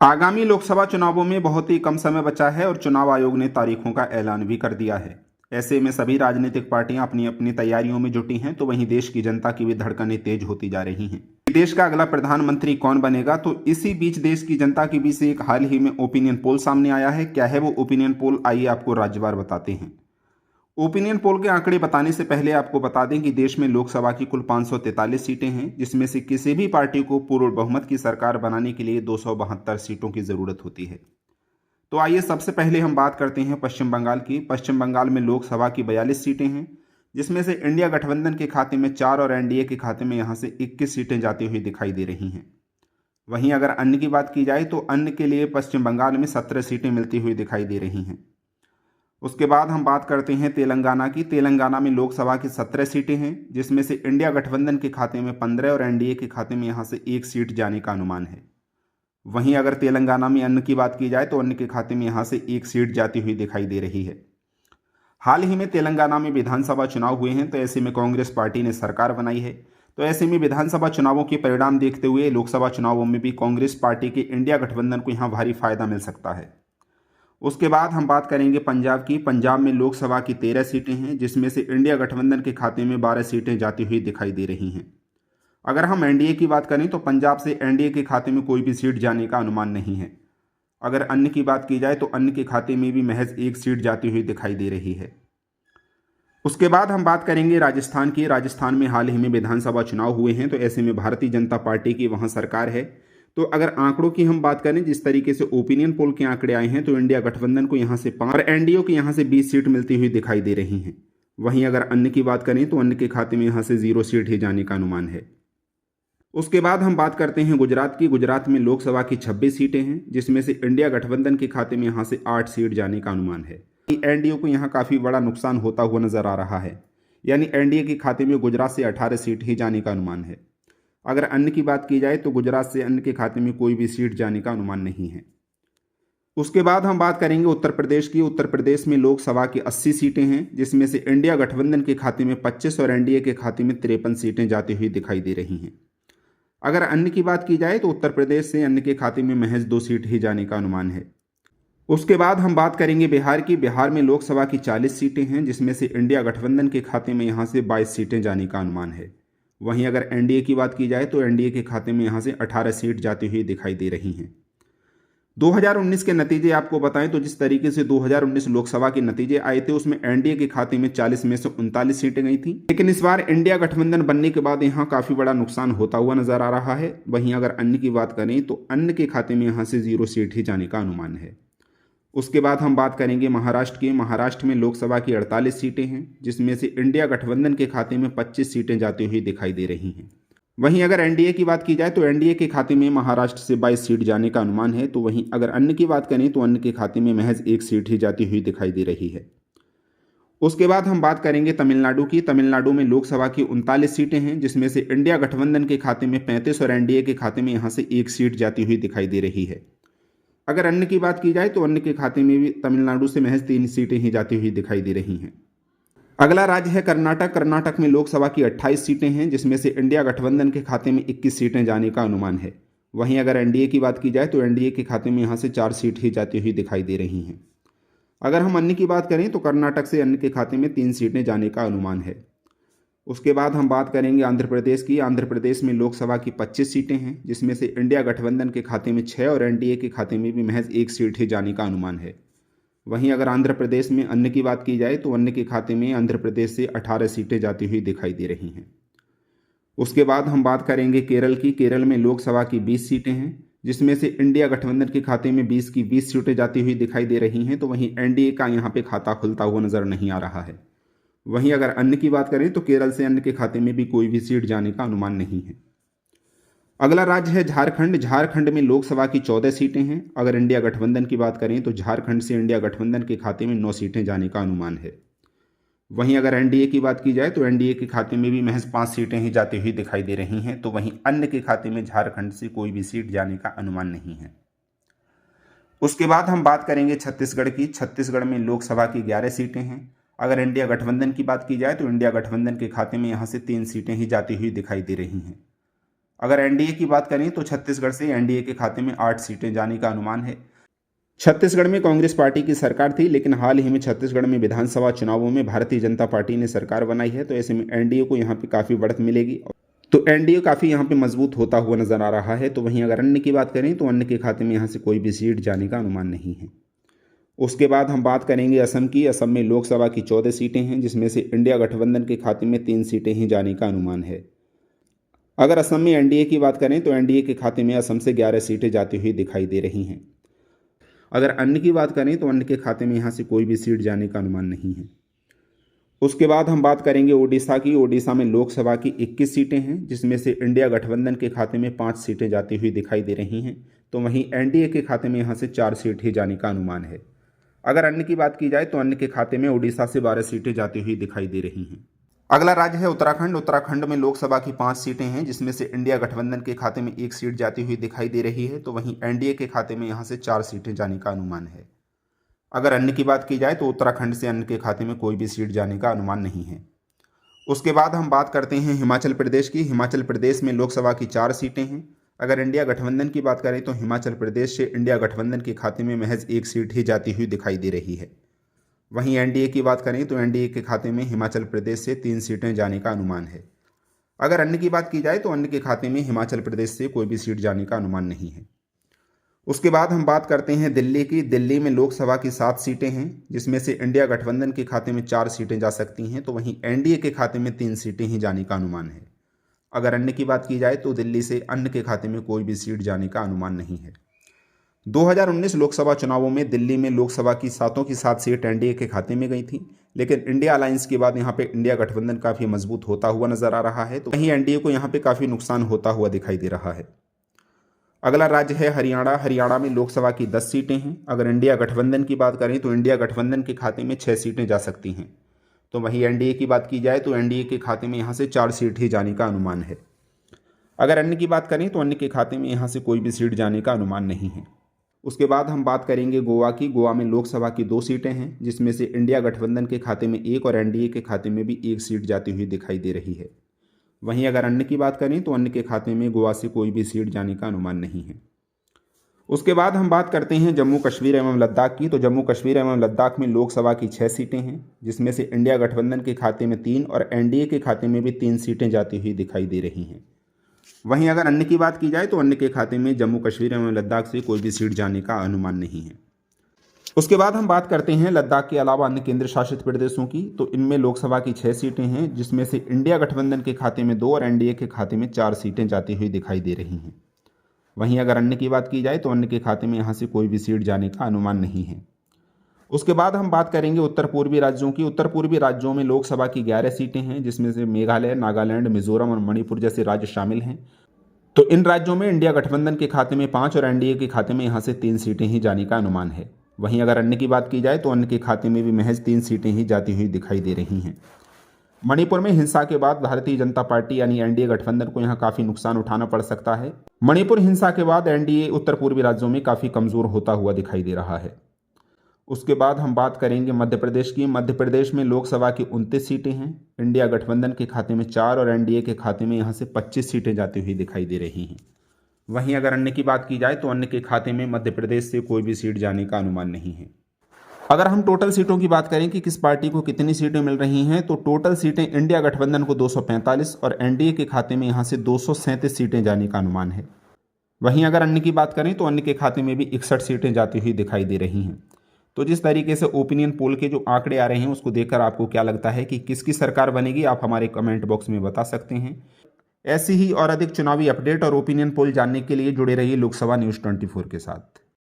आगामी लोकसभा चुनावों में बहुत ही कम समय बचा है और चुनाव आयोग ने तारीखों का ऐलान भी कर दिया है। ऐसे में सभी राजनीतिक पार्टियां अपनी अपनी तैयारियों में जुटी हैं, तो वहीं देश की जनता की भी धड़कनें तेज होती जा रही हैं। देश का अगला प्रधानमंत्री कौन बनेगा, तो इसी बीच देश की जनता के बीच से एक हाल ही में ओपिनियन पोल सामने आया है। क्या है वो ओपिनियन पोल, आइए आपको राज्यवार बताते हैं। ओपिनियन पोल के आंकड़े बताने से पहले आपको बता दें कि देश में लोकसभा की कुल 543 सीटें हैं, जिसमें से किसी भी पार्टी को पूर्ण बहुमत की सरकार बनाने के लिए 272 सीटों की जरूरत होती है। तो आइए सबसे पहले हम बात करते हैं पश्चिम बंगाल की। पश्चिम बंगाल में लोकसभा की 42 सीटें हैं, जिसमें से इंडिया गठबंधन के खाते में 4 और एनडीए के खाते में यहां से 21 सीटें जाती हुई दिखाई दे रही हैं। वहीं अगर अन्य की बात की जाए तो अन्य के लिए पश्चिम बंगाल में 17 सीटें मिलती हुई दिखाई दे रही हैं। उसके बाद हम बात करते हैं तेलंगाना की। तेलंगाना में लोकसभा की 17 सीटें हैं, जिसमें से इंडिया गठबंधन के खाते में 15 और एनडीए के खाते में यहां से 1 सीट जाने का अनुमान है। वहीं अगर तेलंगाना में अन्य की बात की जाए तो अन्य के खाते में यहां से 1 सीट जाती हुई दिखाई दे रही है। हाल ही में तेलंगाना में विधानसभा चुनाव हुए हैं, तो ऐसे में कांग्रेस पार्टी ने सरकार बनाई है। तो ऐसे में विधानसभा चुनावों के परिणाम देखते हुए लोकसभा चुनावों में भी कांग्रेस पार्टी के इंडिया गठबंधन को यहां भारी फायदा मिल सकता है। उसके बाद हम बात करेंगे पंजाब की। पंजाब में लोकसभा की 13 सीटें हैं, जिसमें से इंडिया गठबंधन के खाते में 12 सीटें जाती हुई दिखाई दे रही हैं। अगर हम एनडीए की बात करें तो पंजाब से एनडीए के खाते में कोई भी सीट जाने का अनुमान नहीं है। अगर अन्य की बात की जाए तो अन्य के खाते में भी महज 1 सीट जाती हुई दिखाई दे रही है। उसके बाद हम बात करेंगे राजस्थान की। राजस्थान में हाल ही में विधानसभा चुनाव हुए हैं, तो ऐसे में भारतीय जनता पार्टी की वहां सरकार है। तो अगर आंकड़ों की हम बात करें, जिस तरीके से ओपिनियन पोल के आंकड़े आए हैं, तो इंडिया गठबंधन को यहां से 5 और एनडीए को यहां से 20 सीट मिलती हुई दिखाई दे रही हैं। वहीं अगर अन्य की बात करें तो अन्य के खाते में यहां से 0 सीट ही जाने का अनुमान है। उसके बाद हम बात करते हैं गुजरात की। गुजरात में लोकसभा की 26 सीटें हैं, जिसमें से इंडिया गठबंधन के खाते में यहां से 8 सीट जाने का अनुमान है। एनडीए को यहां काफी बड़ा नुकसान होता हुआ नजर आ रहा है, यानी एनडीए के खाते में गुजरात से 18 सीट ही जाने का अनुमान है। अगर अन्य की बात की जाए तो गुजरात से अन्य के खाते में कोई भी सीट जाने का अनुमान नहीं है। उसके बाद हम बात करेंगे उत्तर प्रदेश की। उत्तर प्रदेश में लोकसभा की 80 सीटें हैं, जिसमें से इंडिया गठबंधन के खाते में 25 और एनडीए के खाते में 53 सीटें जाती हुई दिखाई दे रही हैं। अगर अन्य की बात की जाए तो उत्तर प्रदेश से अन्य के खाते में महज 2 सीट ही जाने का अनुमान है। उसके बाद हम बात करेंगे बिहार की। बिहार में लोकसभा की 40 सीटें हैं, जिसमें से इंडिया गठबंधन के खाते में यहां से 22 सीटें जाने का अनुमान है। वहीं अगर एनडीए की बात की जाए तो एनडीए के खाते में यहां से 18 सीट जाती हुई दिखाई दे रही हैं। 2019 के नतीजे आपको बताएं तो जिस तरीके से 2019 लोकसभा के नतीजे आए थे, उसमें एनडीए के खाते में 40 में से 39 सीटें गई थी। लेकिन इस बार इंडिया गठबंधन बनने के बाद यहां काफी बड़ा नुकसान होता हुआ नजर आ रहा है। वहीं अगर अन्य की बात करें तो अन्य के खाते में यहां से 0 सीट ही जाने का अनुमान है। उसके बाद हम बात करेंगे महाराष्ट्र की। महाराष्ट्र में लोकसभा की 48 सीटें हैं, जिसमें से इंडिया गठबंधन के खाते में 25 सीटें जाती हुई दिखाई दे रही हैं। वहीं अगर एनडीए की बात की जाए तो एनडीए के खाते में महाराष्ट्र से 22 सीट जाने का अनुमान है। तो वहीं अगर अन्य की बात करें तो अन्य के खाते में महज 1 सीट ही जाती हुई दिखाई दे रही है। उसके बाद हम बात करेंगे तमिलनाडु की। तमिलनाडु में लोकसभा की 39 सीटें हैं, जिसमें से इंडिया गठबंधन के खाते में 35 और एनडीए के खाते में यहां से 1 सीट जाती हुई दिखाई दे रही है। अगर अन्य की बात की जाए तो अन्य के खाते में भी तमिलनाडु से महज 3 सीटें ही जाती हुई दिखाई दे रही हैं। अगला राज्य है कर्नाटक। कर्नाटक में लोकसभा की 28 सीटें हैं, जिसमें से इंडिया गठबंधन के खाते में 21 सीटें जाने का अनुमान है। वहीं अगर एनडीए की बात की जाए तो एनडीए के खाते में यहां से 4 सीट ही जाती हुई दिखाई दे रही हैं। अगर हम अन्य की बात करें तो कर्नाटक से अन्य के खाते में 3 सीटें जाने का अनुमान है। उसके बाद हम बात करेंगे आंध्र प्रदेश की। आंध्र प्रदेश में लोकसभा की 25 सीटें हैं, जिसमें से इंडिया गठबंधन के खाते में 6 और एनडीए के खाते में भी महज 1 सीट ही जाने का अनुमान है। वहीं अगर आंध्र प्रदेश में अन्य की बात की जाए तो अन्य के खाते में आंध्र प्रदेश से 18 सीटें जाती हुई दिखाई दे रही हैं। उसके बाद हम बात करेंगे केरल की। केरल में लोकसभा की 20 सीटें हैं, जिसमें से इंडिया गठबंधन के खाते में 20 की 20 सीटें जाती हुई दिखाई दे रही हैं। तो वहीं एनडीए का यहाँ पे खाता खुलता हुआ नजर नहीं आ रहा है। वहीं अगर अन्य की बात करें तो केरल से अन्य के खाते में भी कोई भी सीट जाने का अनुमान नहीं है। अगला राज्य है झारखंड। झारखंड में लोकसभा की 14 सीटें हैं। अगर इंडिया गठबंधन की बात करें तो झारखंड से इंडिया गठबंधन के खाते में 9 सीटें जाने का अनुमान है। वहीं अगर एनडीए की बात की जाए तो एनडीए के खाते में भी महज 5 सीटें ही जाती हुई दिखाई दे रही हैं। तो वहीं अन्य के खाते में झारखंड से कोई भी सीट जाने का अनुमान नहीं है। उसके बाद हम बात करेंगे छत्तीसगढ़ की। छत्तीसगढ़ में लोकसभा की 11 सीटें हैं। अगर इंडिया गठबंधन की बात की जाए तो इंडिया गठबंधन के खाते में यहाँ से 3 सीटें ही जाती हुई दिखाई दे रही हैं। अगर एनडीए की बात करें तो छत्तीसगढ़ से एनडीए के खाते में 8 सीटें जाने का अनुमान है। छत्तीसगढ़ में कांग्रेस पार्टी की सरकार थी, लेकिन हाल ही में छत्तीसगढ़ में विधानसभा चुनावों में भारतीय जनता पार्टी ने सरकार बनाई है, तो ऐसे में एनडीए को यहाँ पे काफ़ी बढ़त मिलेगी। तो एनडीए काफ़ी यहाँ पे मजबूत होता हुआ नजर आ रहा है। तो वहीं अगर अन्य की बात करें तो अन्य के खाते में यहाँ से कोई भी सीट जाने का अनुमान नहीं है। उसके बाद हम बात करेंगे असम की। असम में लोकसभा की 14 सीटें हैं, जिसमें से इंडिया गठबंधन के खाते में 3 सीटें ही जाने का अनुमान है। अगर असम में एनडीए की बात करें तो एनडीए के खाते में असम से 11 सीटें जाती हुई दिखाई दे रही हैं। अगर अन्य की बात करें तो अन्य के खाते में यहाँ से कोई भी सीट जाने का अनुमान नहीं है। उसके बाद हम बात करेंगे ओडिशा की। ओडिशा में लोकसभा की 21 सीटें हैं, जिसमें से इंडिया गठबंधन के खाते में 5 सीटें जाती हुई दिखाई दे रही हैं। तो वहीं एनडीए के खाते में यहाँ से 4 सीट ही जाने का अनुमान है। अगर अन्य की बात की जाए तो अन्य के खाते में ओडिशा से 12 सीटें जाती हुई दिखाई दे रही हैं। अगला राज्य है उत्तराखंड। उत्तराखंड में लोकसभा की 5 सीटें हैं, जिसमें से इंडिया गठबंधन के खाते में 1 सीट जाती हुई दिखाई दे रही है। तो वहीं एनडीए के खाते में यहाँ से 4 सीटें जाने का अनुमान है। अगर अन्य की बात की जाए तो उत्तराखंड से अन्य के खाते में कोई भी सीट जाने का अनुमान नहीं है। उसके बाद हम बात करते हैं हिमाचल प्रदेश की। हिमाचल प्रदेश में लोकसभा की 4 सीटें हैं। अगर इंडिया गठबंधन की बात करें तो हिमाचल प्रदेश से इंडिया गठबंधन के खाते में महज 1 सीट ही जाती हुई दिखाई दे रही है। वहीं एनडीए की बात करें तो एनडीए के खाते में हिमाचल प्रदेश से 3 सीटें जाने का अनुमान है। अगर अन्य की बात की जाए तो अन्य के खाते में हिमाचल प्रदेश से कोई भी सीट जाने का अनुमान नहीं है। उसके बाद हम बात करते हैं दिल्ली की। दिल्ली में लोकसभा की 7 सीटें हैं, जिसमें से इंडिया गठबंधन के खाते में 4 सीटें जा सकती हैं। तो वहीं एनडीए के खाते में 3 सीटें ही जाने का अनुमान है। अगर अन्य की बात की जाए तो दिल्ली से अन्य के खाते में कोई भी सीट जाने का अनुमान नहीं है। 2019 लोकसभा चुनावों में दिल्ली में लोकसभा की 7 की 7 सीट एनडीए के खाते में गई थी, लेकिन इंडिया अलायंस के बाद यहाँ पे इंडिया गठबंधन काफ़ी मजबूत होता हुआ नजर आ रहा है। तो वहीं एनडीए को यहाँ पे काफ़ी नुकसान होता हुआ दिखाई दे रहा है। अगला राज्य है हरियाणा। हरियाणा में लोकसभा की 10 सीटें हैं। अगर इंडिया गठबंधन की बात करें तो इंडिया गठबंधन के खाते में 6 सीटें जा सकती हैं। तो वहीं एनडीए की बात की जाए तो एनडीए के खाते में यहाँ से 4 सीट ही जाने का अनुमान है। अगर अन्य की बात करें तो अन्य के खाते में यहाँ से कोई भी सीट जाने का अनुमान नहीं है। उसके बाद हम बात करेंगे गोवा की। गोवा में लोकसभा की 2 सीटें हैं, जिसमें से इंडिया गठबंधन के खाते में 1 और एनडीए के खाते में भी 1 सीट जाती हुई दिखाई दे रही है। वहीं अगर अन्य की बात करें तो अन्य के खाते में गोवा से कोई भी सीट जाने का अनुमान नहीं है। उसके बाद हम बात करते हैं जम्मू कश्मीर एवं लद्दाख की। तो जम्मू कश्मीर एवं लद्दाख में लोकसभा की 6 सीटें हैं, जिसमें से इंडिया गठबंधन के खाते में 3 और एनडीए के खाते में भी 3 सीटें जाती हुई दिखाई दे रही हैं। वहीं अगर अन्य की बात की जाए तो अन्य के खाते में जम्मू कश्मीर एवं लद्दाख से कोई भी सीट जाने का अनुमान नहीं है। उसके बाद हम बात करते हैं लद्दाख के अलावा अन्य केंद्र शासित प्रदेशों की। तो इनमें लोकसभा की 6 सीटें हैं, जिसमें से इंडिया गठबंधन के खाते में 2 और एनडीए के खाते में 4 सीटें जाती हुई दिखाई दे रही हैं। वहीं अगर अन्य की बात की जाए तो अन्य के खाते में यहाँ से कोई भी सीट जाने का अनुमान नहीं है। उसके बाद हम बात करेंगे उत्तर पूर्वी राज्यों की। उत्तर पूर्वी राज्यों में लोकसभा की 11 सीटें हैं, जिसमें से मेघालय, नागालैंड, मिजोरम और मणिपुर जैसे राज्य शामिल हैं। तो इन राज्यों में इंडिया गठबंधन के खाते में 5 और एनडीए के खाते में यहाँ से 3 सीटें ही जाने का अनुमान है। वहीं अगर अन्य की बात की जाए तो अन्य के खाते में भी महज 3 सीटें ही जाती हुई दिखाई दे रही हैं। मणिपुर में हिंसा के बाद भारतीय जनता पार्टी यानी एनडीए गठबंधन को यहाँ काफ़ी नुकसान उठाना पड़ सकता है। मणिपुर हिंसा के बाद एनडीए उत्तर पूर्वी राज्यों में काफ़ी कमज़ोर होता हुआ दिखाई दे रहा है। उसके बाद हम बात करेंगे मध्य प्रदेश की। मध्य प्रदेश में लोकसभा की 29 सीटें हैं। इंडिया गठबंधन के खाते में 4 और एनडीए के खाते में यहाँ से 25 सीटें जाती हुई दिखाई दे रही हैं। वहीं अगर अन्य की बात की जाए तो अन्य के खाते में मध्य प्रदेश से कोई भी सीट जाने का अनुमान नहीं है। अगर हम टोटल सीटों की बात करें कि किस पार्टी को कितनी सीटें मिल रही हैं, तो टोटल सीटें इंडिया गठबंधन को 245 और एनडीए के खाते में यहाँ से 237 सीटें जाने का अनुमान है। वहीं अगर अन्य की बात करें तो अन्य के खाते में भी 61 सीटें जाती हुई दिखाई दे रही हैं। तो जिस तरीके से ओपिनियन पोल के जो आंकड़े आ रहे हैं उसको देखकर आपको क्या लगता है कि किसकी सरकार बनेगी, आप हमारे कमेंट बॉक्स में बता सकते हैं। ऐसी ही और अधिक चुनावी अपडेट और ओपिनियन पोल जानने के लिए जुड़े रहिए लोकसभा न्यूज़ 24 के साथ।